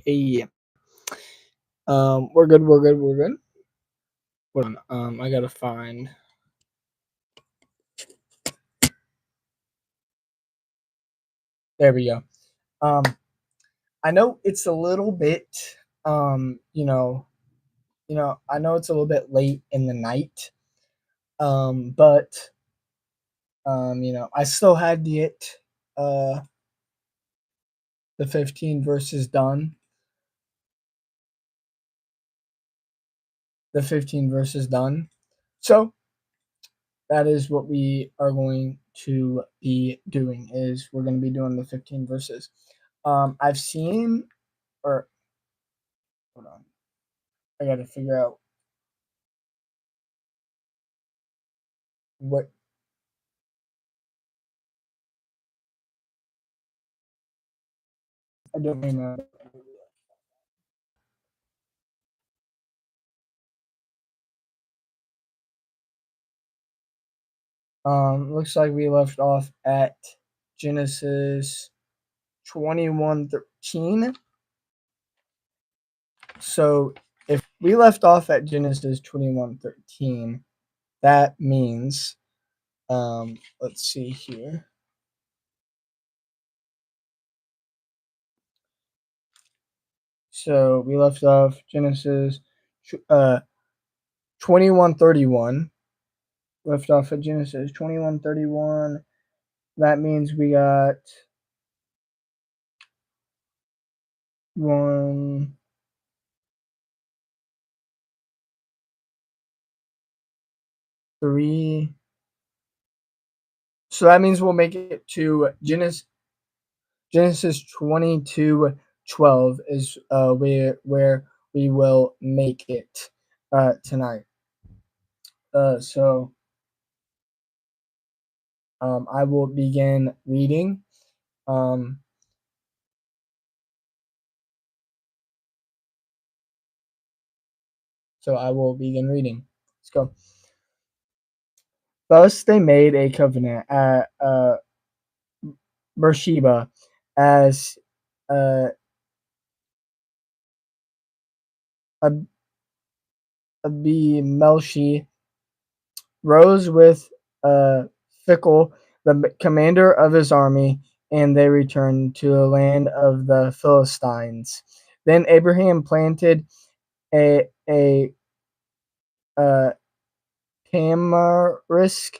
Hey, we're good. We're good. We're good. Hold on. I gotta find. There we go. Um, I know it's a little bit. Um, you know, I know it's a little bit late in the night. But I still had to get uh the 15 verses done. The 15 verses done. So that is what we are going to be doing. Is we're going to be doing the 15 verses. I've seen or hold on. I got to figure out what I don't remember. Looks like we left off at Genesis 21:13. So if we left off at Genesis 21:13, that means let's see here. So we left off Genesis 21:31. Left off at Genesis 21:31. That means we got one, three. So that means we'll make it to Genesis 22:12 is where we will make it tonight. So I will begin reading. Um, so I will begin reading. Let's go. Thus they made a covenant at Beersheba, as uh, Abimelech rose with Phicol, the commander of his army, and they returned to the land of the Philistines. Then Abraham planted a uh, tamarisk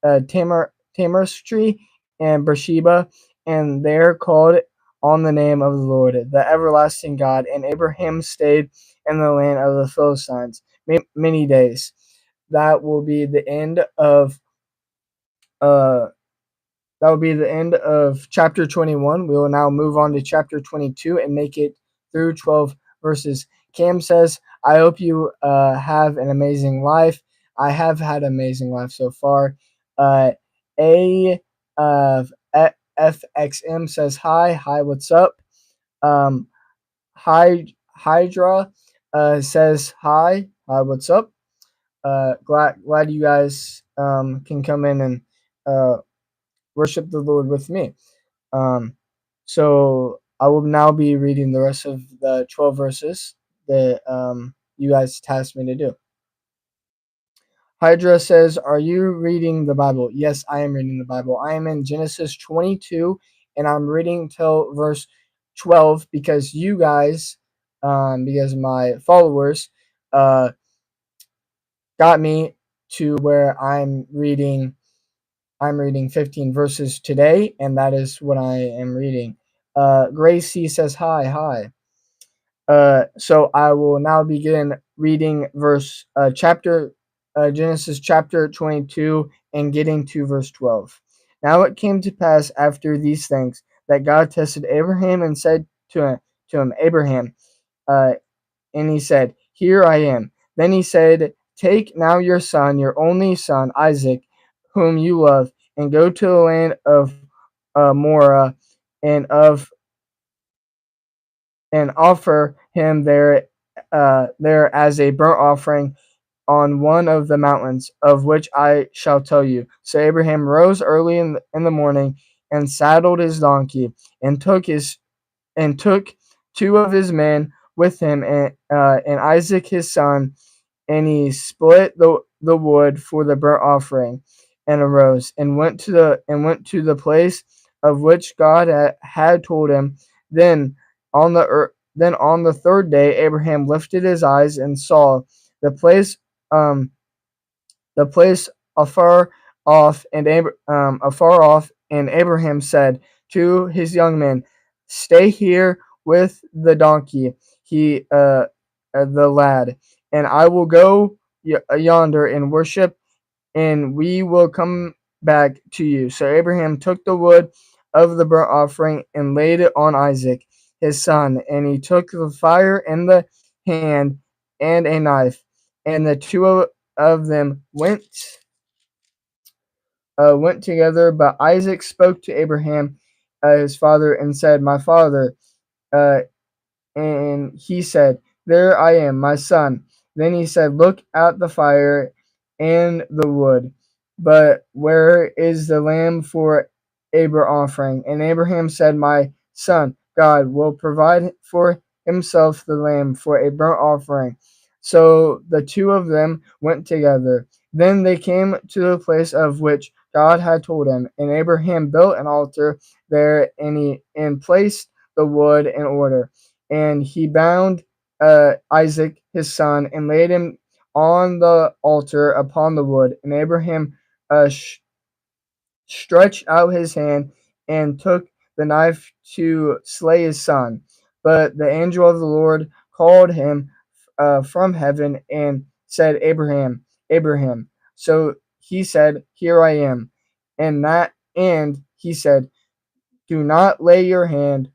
tamarisk tree in Beersheba, and there called on the name of the Lord, the everlasting God. And Abraham stayed in the land of the Philistines many days. That will be the end of uh, that will be the end of chapter 21. We will now move on to chapter 22 and make it through 12 verses. Cam says, I hope you have an amazing life. I have had an amazing life so far. A of FXM says, hi. Hi, what's up? Um, Hydra says, hi. Hi, what's up? Glad you guys can come in and uh, worship the Lord with me. Um, so I will now be reading the rest of the 12 verses that you guys tasked me to do. Hydra says, are you reading the Bible? Yes, I am reading the Bible. I am in Genesis 22, and I'm reading till verse 12 because you guys, because my followers, got me to where I'm reading 15 verses today, and that is what I am reading. Gracie says, hi, hi. So I will now begin reading Genesis chapter 22 and getting to verse 12. Now it came to pass after these things that God tested Abraham and said to him, Abraham, uh, and he said, here I am. Then he said, take now your son, your only son, Isaac, whom you love, and go to the land of Moriah, and offer him there as a burnt offering on one of the mountains of which I shall tell you. So Abraham rose early in the morning and saddled his donkey and took two of his men with him, and Isaac his son, and he split the wood for the burnt offering, and arose and went to the place of which God had told him. Then on the third day Abraham lifted his eyes and saw the place um the place afar afar off, and Abraham said to his young men, "Stay here with the donkey, the lad, and I will go yonder and worship, and we will come back to you." So Abraham took the wood of the burnt offering and laid it on Isaac his son, and he took the fire in the hand and a knife, and the two of them went together. But Isaac spoke to Abraham, his father, and said, "My father." Uh, and he said, "There I am, my son." Then he said, "Look at the fire and the wood, but where is the lamb for a burnt offering?" And Abraham said, "My son, God will provide for himself the lamb for a burnt offering." So the two of them went together. Then they came to the place of which God had told him, and Abraham built an altar there, and placed the wood in order, and he bound Isaac his son and laid him on the altar upon the wood. And Abraham stretched out his hand and took the knife to slay his son. But the angel of the Lord called him from heaven and said, "Abraham, Abraham." So he said, "Here I am." And he said, "Do not lay your hand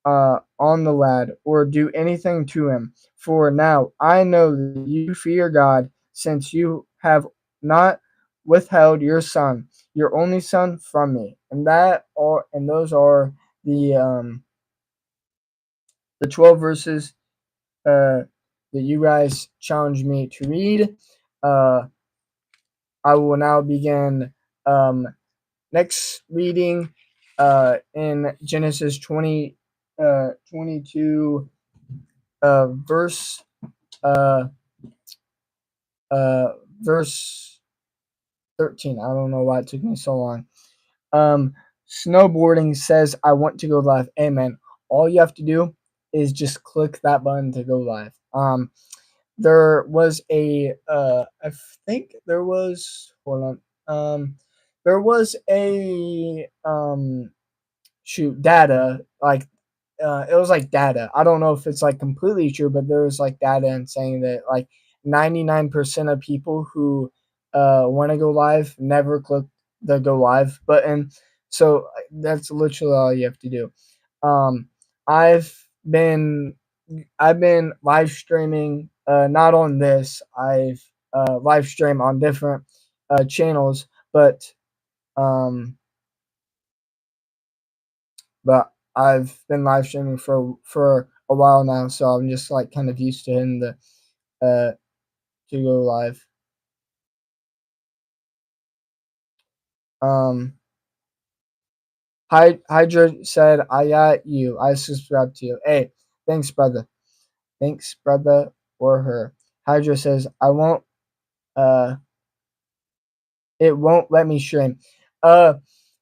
on the lad, or do anything to him. For now I know that you fear God, since you have not withheld your son, your only son, from me." And those are the 12 verses that you guys challenged me to read. Uh, I will now begin next reading in Genesis 22, verse uh, uh, verse 13. I don't know why it took me so long. Um, Snowboarding says, "I want to go live." Amen. All you have to do is just click that button to go live. There was I think there was, hold on. There was a, shoot, data, like, it was like data. I don't know if it's like completely true, but there was like data and saying that like 99% of people who want to go live never click the go live button. So that's literally all you have to do. Um, I've been I've been live streaming, not on this. I've live stream on different channels, um, but I've been live streaming for a while now, so I'm just like kind of used to hitting the to go live. Um, Hydra said, "I got you. I subscribe to you." Hey, thanks, brother. Thanks, brother, or her. Hydra says, "I won't. Uh, it won't let me stream." Uh,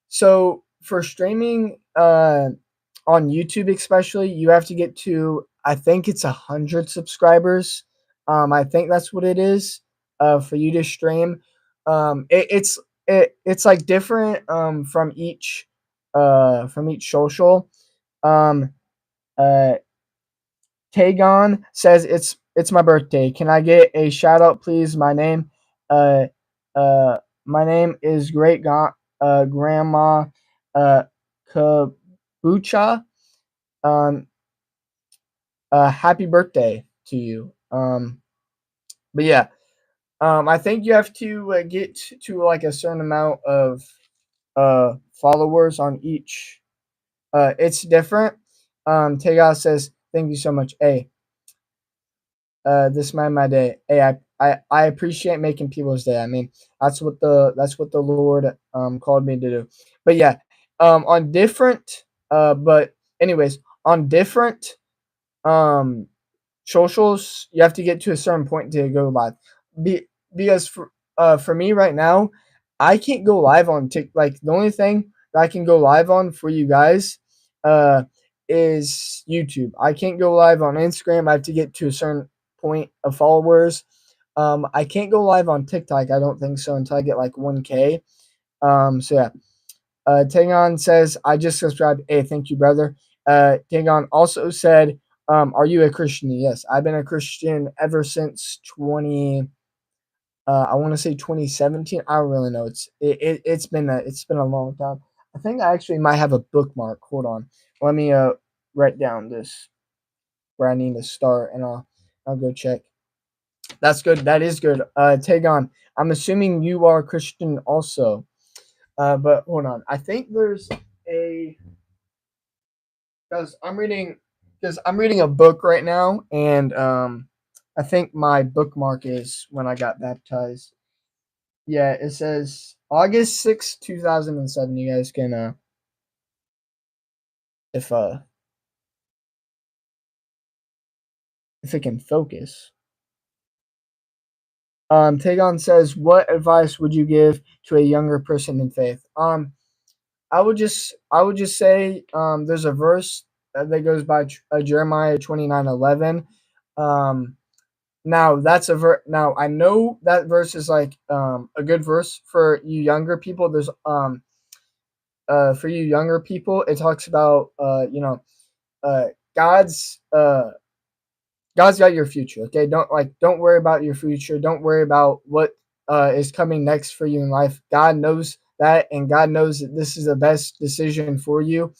so for streaming, on YouTube especially, you have to get to, I think it's 100 subscribers. I think that's what it is. For you to stream, it's like different from each social. Um, uh, Tagon says, "It's my birthday. Can I get a shout out, please? Uh, my name is Grandma uh, Kabucha. Um, Happy birthday to you." But yeah, I think you have to get to like a certain amount of followers on each. It's different. Tagon says, "Thank you so much." Hey, this made my day. Hey, I appreciate making people's day. I mean, that's what the Lord called me to do. But yeah, on different but anyways, on different um socials, you have to get to a certain point to go live. Because for me right now, I can't go live on TikTok. Like the only thing that I can go live on for you guys uh is YouTube. I can't go live on Instagram. I have to get to a certain point of followers. I can't go live on TikTok. I don't think so until I get like 1K. So yeah. Tagon says, I just subscribed. Hey, thank you, brother. Tagon also said, are you a Christian? Yes, I've been a Christian ever since 20. I want to say 2017. I don't really know. It's been a long time. I think I actually might have a bookmark. Hold on. Let me write down this where I need to start, and I'll go check. That's good. That is good. Tagon, I'm assuming you are a Christian also. But hold on. I think there's a because I'm reading a book right now, and I think my bookmark is when I got baptized. Yeah, it says August 6th, 2007. You guys can if uh if it can focus. Tagon says, what advice would you give to a younger person in faith? I would just say there's a verse that goes by Jeremiah 29:11. Um, Now that's now I know that verse is like a good verse for you younger people. There's for you younger people, it talks about uh God's uh God's got your future. Okay, don't worry about your future. Don't worry about what is coming next for you in life. God knows that, and God knows that this is the best decision for you.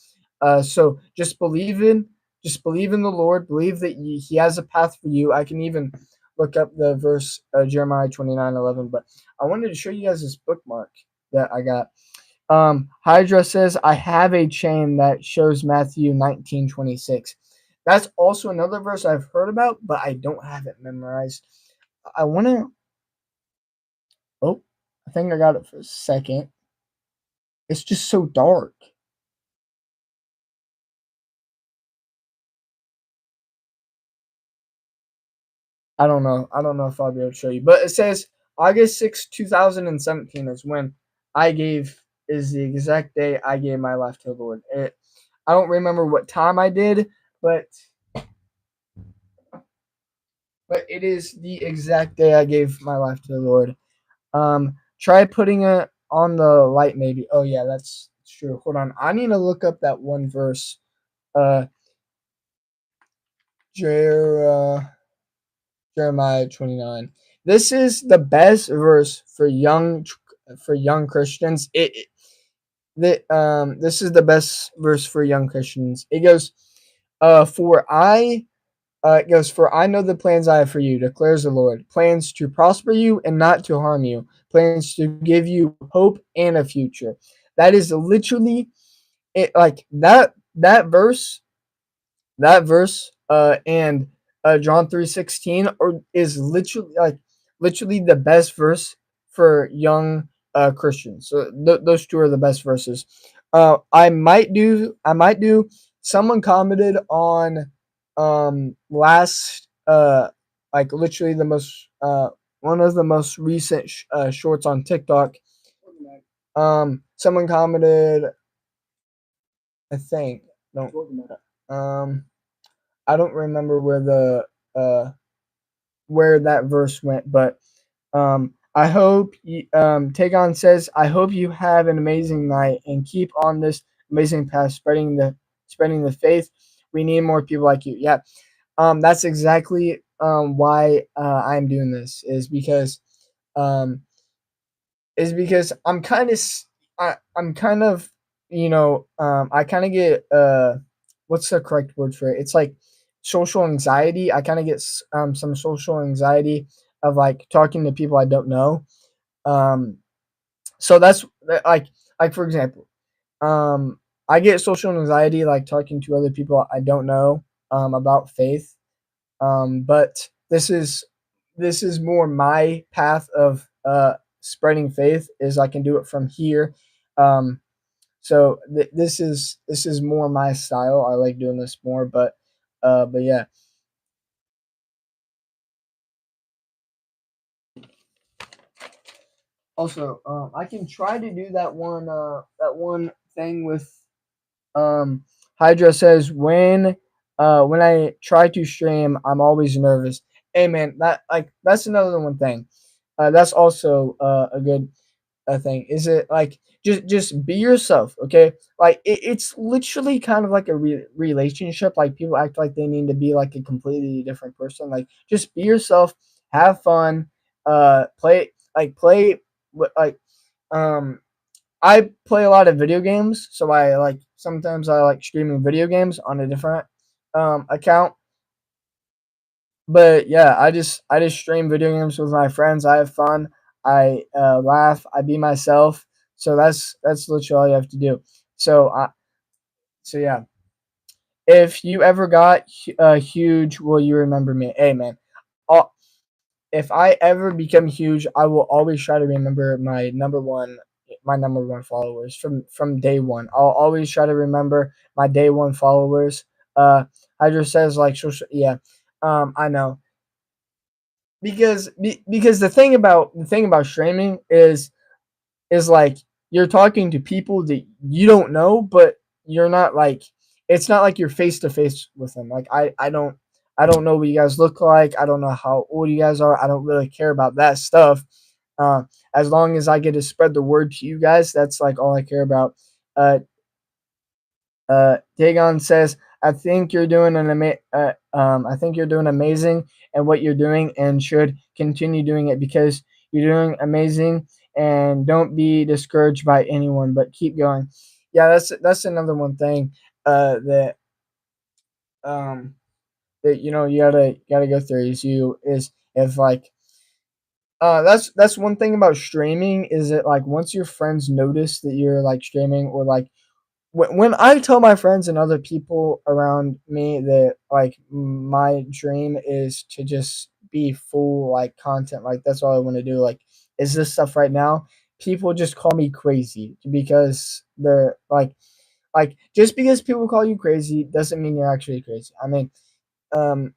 So just believe in the Lord. Believe that He has a path for you. I can even look up the verse Jeremiah 29:11. But I wanted to show you guys this bookmark that I got. Hydra says, I have a chain that shows Matthew 19:26. That's also another verse I've heard about, but I don't have it memorized. I want to. Oh, I think I got it for a second. It's just so dark. I don't know. I don't know if I'll be able to show you, but it says August 2017 is when is the exact day I gave my life to the Lord. I don't remember what time I did, but it is the exact day I gave my life to the Lord. Try putting it on the light, maybe. Oh yeah, that's true. Hold on, I need to look up that one verse. Uh, Jeremiah 29. This is the best verse for young Christians. This is the best verse for young Christians. It goes, for I it goes, for I know the plans I have for you, declares the Lord. Plans to prosper you and not to harm you. Plans to give you hope and a future. That is literally it. Like that verse, and John 3:16 or is literally the best verse for young Christians. So those two are the best verses. I might do. Someone commented on last like literally the most one of the most recent shorts on TikTok. Someone commented, I think, no, um, I don't remember uh where that verse went, but I hope Tagon says, I hope you have an amazing night and keep on this amazing path, spreading the faith. We need more people like you. Yeah, that's exactly why I'm doing this um, is because I'm kind of I kind of get what's the correct word for it? It's like social anxiety. I kind of get some social anxiety of like talking to people I don't know. Um, so that's like for example, I get social anxiety like talking to other people I don't know about faith. But this is more my path of spreading faith is I can do it from here. Um, so this is more my style. I like doing this more, but But yeah. Also, I can try to do that one thing with Hydra says when I try to stream, I'm always nervous. Hey man, that's another one thing. That's also a good thing. Is it like just be yourself, okay? Like it's literally kind of like a relationship. Like people act like they need to be like a completely different person. Like just be yourself, have fun, play like um I play a lot of video games, so I like sometimes I like streaming video games on a different account. But yeah, I just stream video games with my friends. I have fun. I laugh. I be myself. So that's literally all you have to do. So so yeah, if you ever got huge, will you remember me? Hey man, all, if I ever become huge, I will always try to remember my number one followers from day one. I'll always try to remember my day one followers. Hydra says like social, yeah. I know because the thing about streaming is like you're talking to people that you don't know, but you're not like it's not like you're face to face with them. Like I don't know what you guys look like. I don't know how old you guys are. I don't really care about that stuff. Uh, as long as I get to spread the word to you guys, that's like all I care about. Uh, Dagon says, I think you're doing amazing and what you're doing and should continue doing it because you're doing amazing and don't be discouraged by anyone, but keep going." Yeah, that's another one thing that um that you gotta go through is if like that's one thing about streaming is that like once your friends notice that you're like streaming or like when I tell my friends and other people around me that like my dream is to just be full like content, like that's all I want to do. Like, is this stuff right now? People just call me crazy because they're like just because people call you crazy doesn't mean you're actually crazy. I mean, um,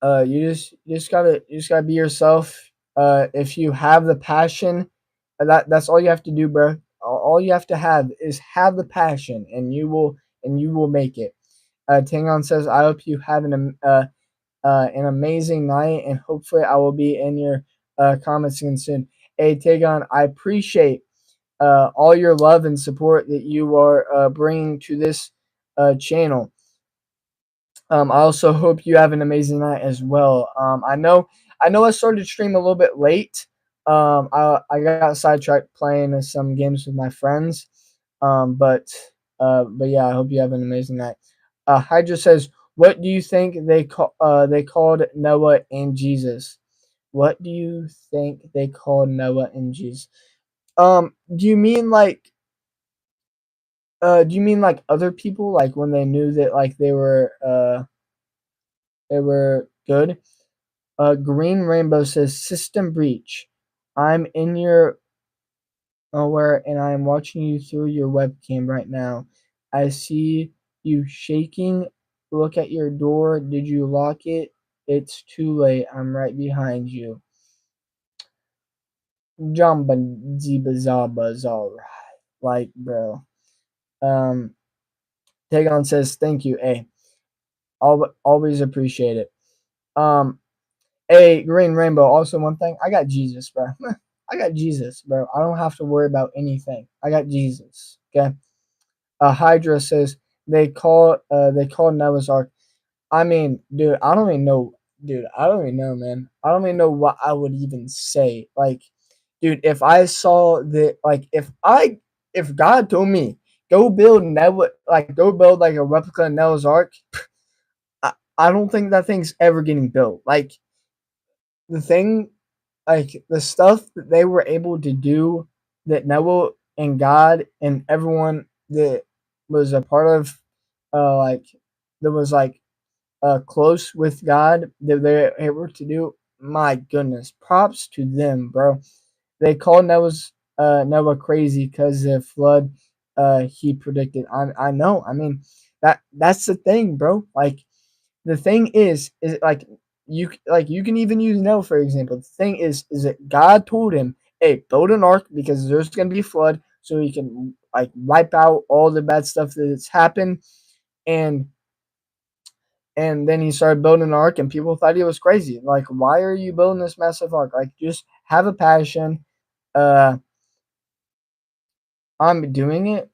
you just gotta be yourself. If you have the passion, that's all you have to do, bro. All you have to have is have the passion, and you will make it. Tangon says, "I hope you have an amazing night, and hopefully, I will be in your comments again soon." Hey, Tagon, I appreciate all your love and support that you are bringing to this channel. I also hope you have an amazing night as well. I know I started to stream a little bit late. I got sidetracked playing some games with my friends. But yeah, I hope you have an amazing night. Hydra says, "What do you think they called Noah and Jesus? What do you think they called Noah and Jesus? Do you mean like other people like when they knew that like they were good?" Green Rainbow says, "System breach. I'm in your where and I am watching you through your webcam right now. I see you shaking. Look at your door. Did you lock it? It's too late. I'm right behind you." Jamba Ziba Zaba's alright. Like, bro. Um, Tagon says, "Thank you, A. Always appreciate it." Um, A Green Rainbow. Also, one thing, I got Jesus, bro. I got Jesus, bro. I don't have to worry about anything. I got Jesus. Okay. Hydra says they call Noah's Ark. I mean, dude, I don't even know. Dude, I don't even know, man. I don't even know what I would even say. Like, dude, if I saw that, like, if God told me go build like a replica of Noah's Ark, I don't think that thing's ever getting built. Like the thing like the stuff that they were able to do that Noah and God and everyone that was a part of like that was like close with God that they're able to do. My goodness, props to them, bro. They called Noah crazy because the flood he predicted. I know. I mean that's the thing, bro. Like the thing is like you can even use Noah for example. The thing is that God told him, "Hey, build an ark because there's gonna be a flood, so he can like wipe out all the bad stuff that's happened." And then he started building an ark, and people thought he was crazy. Like, why are you building this massive ark? Like, just have a passion. Uh, I'm doing it.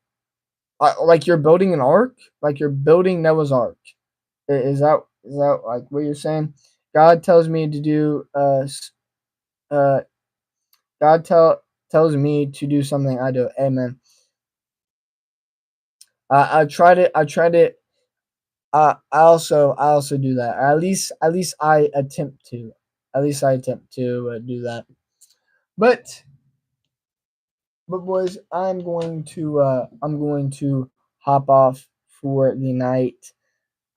Like you're building an ark, like you're building Noah's ark. Is that like what you're saying? God tells me to do uh tells me to do something, I do it. Amen. I tried it. I tried it. I also do that. At least I attempt to. At least I attempt to do that. But boys, I'm going to hop off for the night.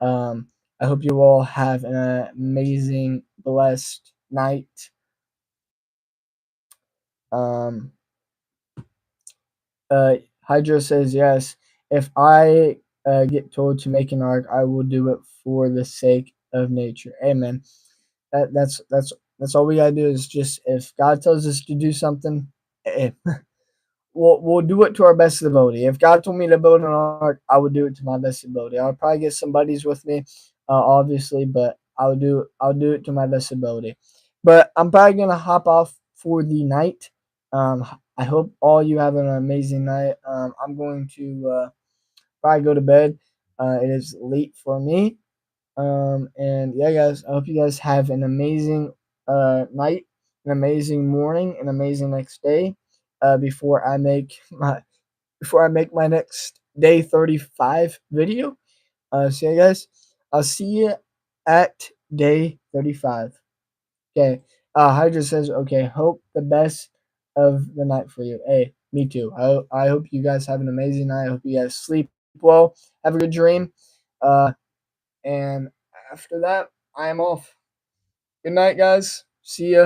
Um, I hope you all have an amazing, blessed night. Um, Hydra says yes. If I get told to make an arc, I will do it for the sake of nature. Amen. That's all we gotta do is just if God tells us to do something, eh, we'll do it to our best ability. If God told me to build an ark, I would do it to my best ability. I'll probably get some buddies with me, obviously, but I'll do it to my best ability. But I'm probably gonna hop off for the night. I hope all you have an amazing night. I'm going to probably go to bed. It is late for me. And yeah, guys, I hope you guys have an amazing night, an amazing morning, an amazing next day. Before I make my next day 35 video. So yeah, guys, I'll see you at day 35. Okay. Hydra says, okay, hope the best of the night for you. Hey, me too. I hope you guys have an amazing night. I hope you guys sleep well. Have a good dream. And after that, I am off. Good night, guys. See ya.